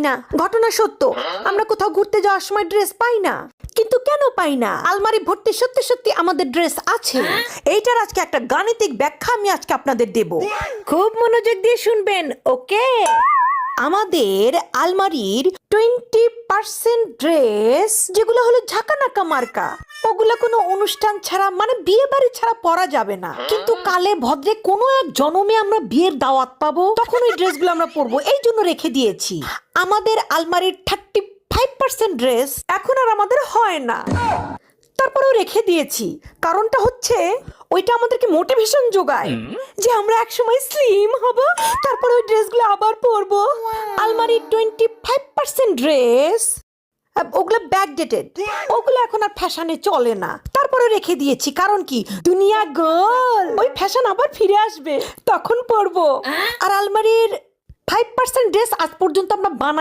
না। ঘটনা সত্য, আমরা কোথাও ঘুরতে যাওয়ার সময় ড্রেস পাই না। কিন্তু কেন পাই না? আলমারি ভর্তি সত্যি সত্যি আমাদের ড্রেস আছে। এইটার আজকে একটা গাণিতিক ব্যাখ্যা আমি আজকে আপনাদের দেব। খুব মনোযোগ দিয়ে শুনবেন, ওকে? আমাদের আলমারির 20% ড্রেস যেগুলো হলো ঝাঁকানাকা মার্কা, ওগুলা কোনো অনুষ্ঠান ছাড়া মানে বিয়ে বাড়ি ছাড়া পরা যাবে না। কিন্তু কালে ভদ্রে কোনো এক জন্মে আমরা বিয়ের দাওয়াত পাবো, তখন ওই ড্রেসগুলো আমরা পরবো, এই জন্য রেখে দিয়েছি। আমাদের আলমারির 35% ড্রেস এখন আর আমাদের হয় না, তারপরেও রেখে দিয়েছি। কারণটা হচ্ছে ওইটা আমাদেরকে মোটিভেশন যোগায় যে আমরা একসময় স্লিম হব, তারপর ওই ড্রেসগুলো আবার পরবো। আলমারির 25% ড্রেস ওগুলো ব্যাকডেটেড, ওগুলো এখন আর ফ্যাশনে চলে না, তারপরে রেখে দিয়েছি। কারণ কি, দুনিয়া গোল, ওই ফ্যাশন আবার ফিরে আসবে, তখন পরবো। আর আলমারির 5% ড্রেস আজ পর্যন্ত আমরা বানাই